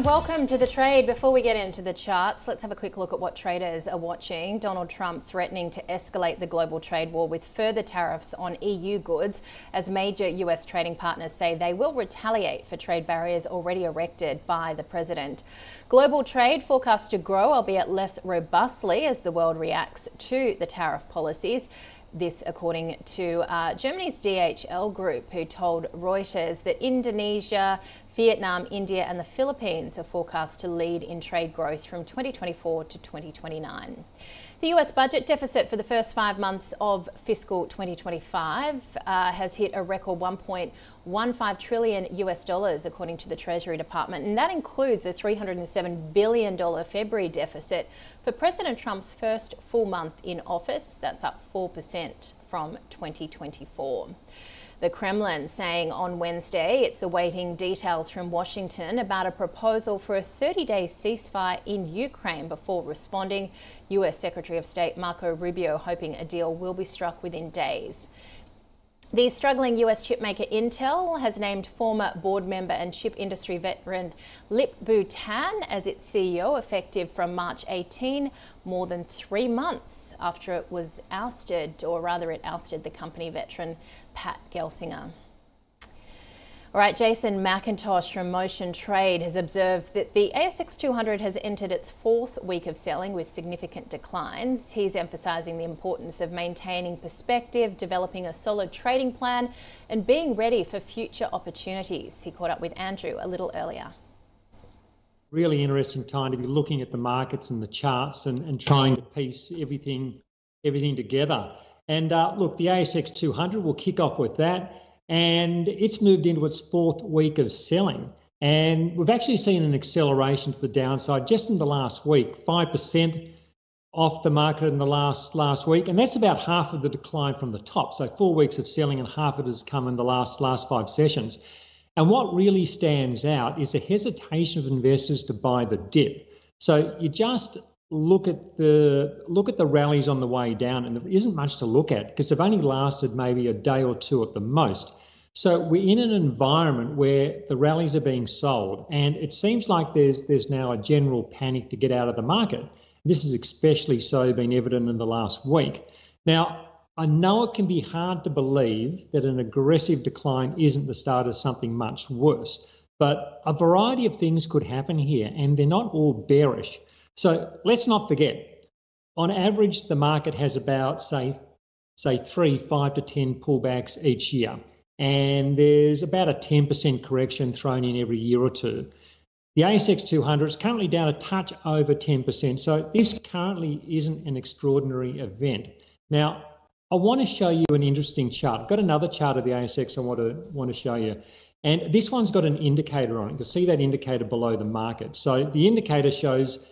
welcome to The Trade. Before we get into the charts, let's have a quick look at what traders are watching. Donald Trump threatening to escalate the global trade war with further tariffs on EU goods, as major US trading partners say they will retaliate for trade barriers already erected by the president. Global trade forecast to grow, albeit less robustly, as the world reacts to the tariff policies. This according to Germany's DHL Group, who told Reuters that Indonesia, Vietnam, India and the Philippines are forecast to lead in trade growth from 2024 to 2029. The US budget deficit for the first 5 months of fiscal 2025 has hit a record $1.15 trillion US, according to the Treasury Department, and that includes a $307 billion February deficit for President Trump's first full month in office. That's up 4% from 2024. The Kremlin saying on Wednesday it's awaiting details from Washington about a proposal for a 30-day ceasefire in Ukraine before responding. US Secretary of State Marco Rubio hoping a deal will be struck within days. The struggling US chipmaker Intel has named former board member and chip industry veteran Lip-Bu Tan as its CEO effective from March 18, more than 3 months after it was ousted, or rather it ousted the company veteran Pat Gelsinger. All right, Jason McIntosh from Motion Trade has observed that the ASX 200 has entered its 4th week of selling with significant declines. He's emphasising the importance of maintaining perspective, developing a solid trading plan and being ready for future opportunities. He caught up with Andrew a little earlier. Really interesting time to be looking at the markets and the charts and trying to piece everything together. And look, the ASX 200 will kick off with that. And it's moved into its 4th week of selling. And we've actually seen an acceleration to the downside just in the last week, 5% off the market in the last week. And that's about half of the decline from the top. So 4 weeks of selling and half of it has come in the last 5 sessions. And what really stands out is a hesitation of investors to buy the dip. So you just look at the rallies on the way down, and there isn't much to look at because they've only lasted maybe a day or two at the most. So we're in an environment where the rallies are being sold, and it seems like there's now a general panic to get out of the market. This has especially so been evident in the last week. Now, I know it can be hard to believe that an aggressive decline isn't the start of something much worse, but a variety of things could happen here, and they're not all bearish. So let's not forget, on average, the market has about, say 3, 5 to 10 pullbacks each year. And there's about a 10% correction thrown in every year or two. The ASX 200 is currently down a touch over 10%. So this currently isn't an extraordinary event. Now, I want to show you an interesting chart. I've got another chart of the ASX I want to show you. And this one's got an indicator on it. You'll see that indicator below the market. So the indicator shows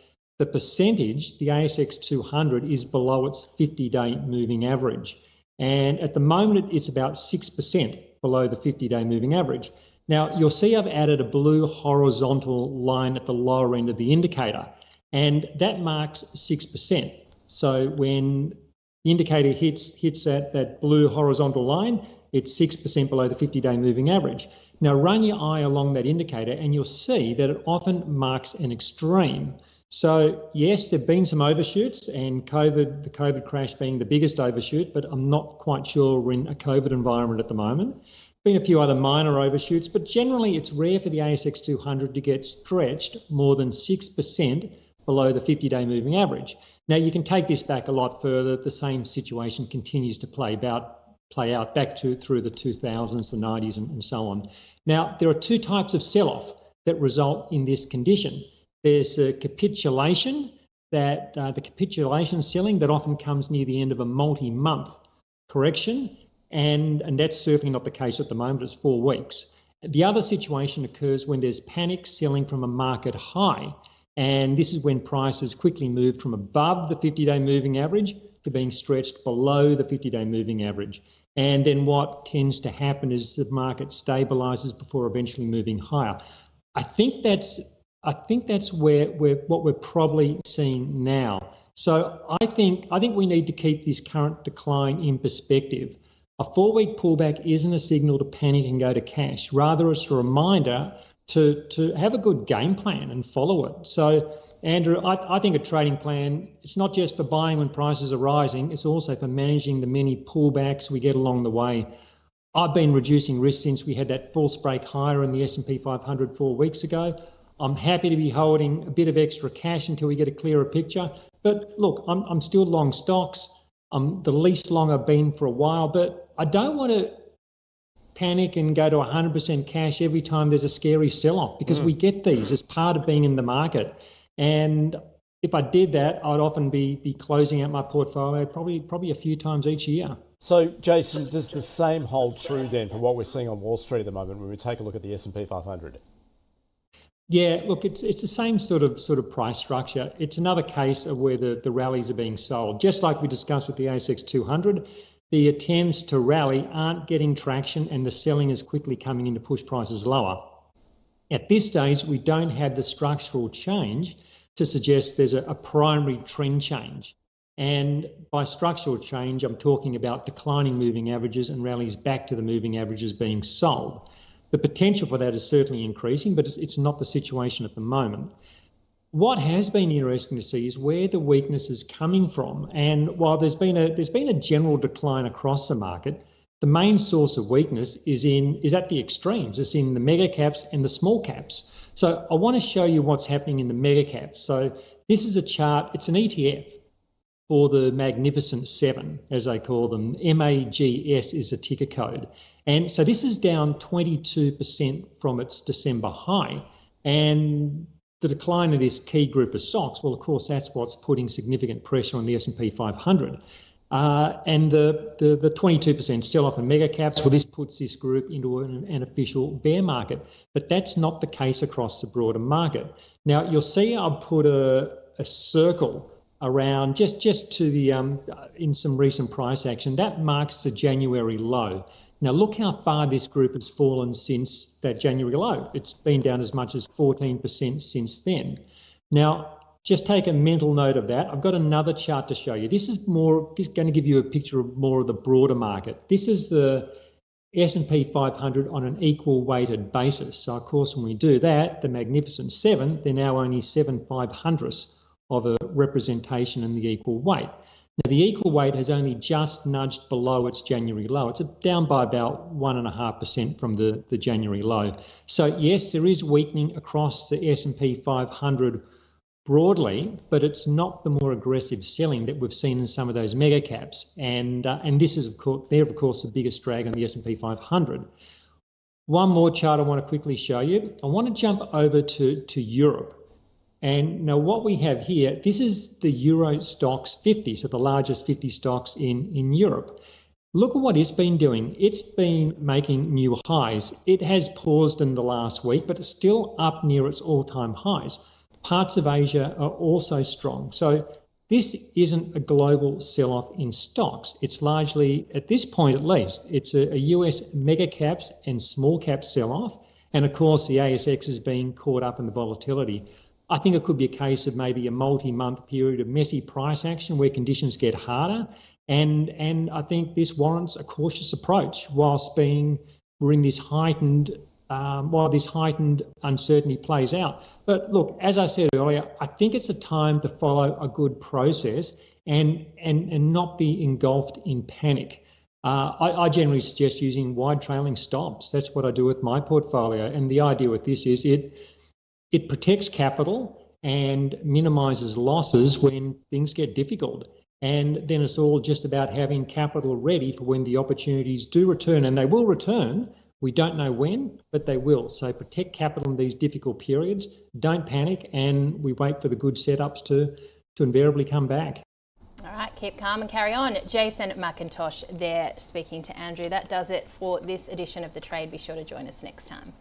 the percentage, the ASX 200 is below its 50-day moving average. And at the moment, it's about 6% below the 50-day moving average. Now, you'll see I've added a blue horizontal line at the lower end of the indicator, and that marks 6%. So when the indicator hits that blue horizontal line, it's 6% below the 50-day moving average. Now, run your eye along that indicator, and you'll see that it often marks an extreme. So yes, there've been some overshoots, and the COVID crash being the biggest overshoot, but I'm not quite sure we're in a COVID environment at the moment. Been a few other minor overshoots, but generally it's rare for the ASX 200 to get stretched more than 6% below the 50-day moving average. Now you can take this back a lot further. The same situation continues to play out back through the 2000s, the 90s and so on. Now there are 2 types of sell-off that result in this condition. There's a capitulation, the capitulation selling that often comes near the end of a multi-month correction, and that's certainly not the case at the moment. It's 4 weeks. The other situation occurs when there's panic selling from a market high, and this is when prices quickly move from above the 50-day moving average to being stretched below the 50-day moving average. And then what tends to happen is the market stabilises before eventually moving higher. I think that's where what we're probably seeing now. So I think we need to keep this current decline in perspective. A 4-week pullback isn't a signal to panic and go to cash. Rather, it's a reminder to have a good game plan and follow it. So, Andrew, I think a trading plan, it's not just for buying when prices are rising, it's also for managing the many pullbacks we get along the way. I've been reducing risk since we had that false break higher in the S&P 500 4 weeks ago. I'm happy to be holding a bit of extra cash until we get a clearer picture. But look, I'm still long stocks. I'm the least long I've been for a while, but I don't want to panic and go to 100% cash every time there's a scary sell-off, because we get these as part of being in the market. And if I did that, I'd often be closing out my portfolio probably a few times each year. So, Jason, does the same hold true then for what we're seeing on Wall Street at the moment when we take a look at the S&P 500? Yeah, look, it's the same sort of price structure. It's another case of where the rallies are being sold. Just like we discussed with the ASX 200, the attempts to rally aren't getting traction and the selling is quickly coming in to push prices lower. At this stage, we don't have the structural change to suggest there's a primary trend change. And by structural change, I'm talking about declining moving averages and rallies back to the moving averages being sold. The potential for that is certainly increasing, but it's not the situation at the moment. What has been interesting to see is where the weakness is coming from. And while there's been a general decline across the market, the main source of weakness is at the extremes. It's in the mega caps and the small caps. So I want to show you what's happening in the mega caps. So this is a chart. It's an ETF for the Magnificent Seven, as they call them. MAGS is a ticker code. And so this is down 22% from its December high. And the decline of this key group of stocks, well, of course, that's what's putting significant pressure on the S&P 500. And the 22% sell-off in mega caps, well, this puts this group into an official bear market. But that's not the case across the broader market. Now, you'll see I've put a circle around just to the in some recent price action. That marks the January low. Now look how far this group has fallen since that January low. It's been down as much as 14% since then. Now just take a mental note of that. I've got another chart to show you. This is going to give you a picture of more of the broader market. This is the S&P 500 on an equal weighted basis. So of course when we do that, the Magnificent Seven, they're now only 7/500ths of a representation in the equal weight. Now, the equal weight has only just nudged below its January low. It's down by about 1.5% from the January low. So yes, there is weakening across the S&P 500 broadly, but it's not the more aggressive selling that we've seen in some of those mega caps. And this is, of course, the biggest drag on the S&P 500. One more chart I want to quickly show you. I want to jump over to Europe. And now what we have here, this is the Euro Stoxx 50, so the largest 50 stocks in Europe. Look at what it's been doing. It's been making new highs. It has paused in the last week, but it's still up near its all-time highs. Parts of Asia are also strong. So this isn't a global sell-off in stocks. It's largely, at this point at least, it's a US mega caps and small cap sell-off. And of course, the ASX is being caught up in the volatility. I think it could be a case of maybe a multi-month period of messy price action where conditions get harder. And I think this warrants a cautious approach while this heightened uncertainty plays out. But look, as I said earlier, I think it's a time to follow a good process and not be engulfed in panic. I generally suggest using wide trailing stops. That's what I do with my portfolio. And the idea with this is it protects capital and minimises losses when things get difficult. And then it's all just about having capital ready for when the opportunities do return, and they will return. We don't know when, but they will. So protect capital in these difficult periods. Don't panic, and we wait for the good setups to invariably come back. All right, keep calm and carry on. Jason McIntosh there speaking to Andrew. That does it for this edition of The Trade. Be sure to join us next time.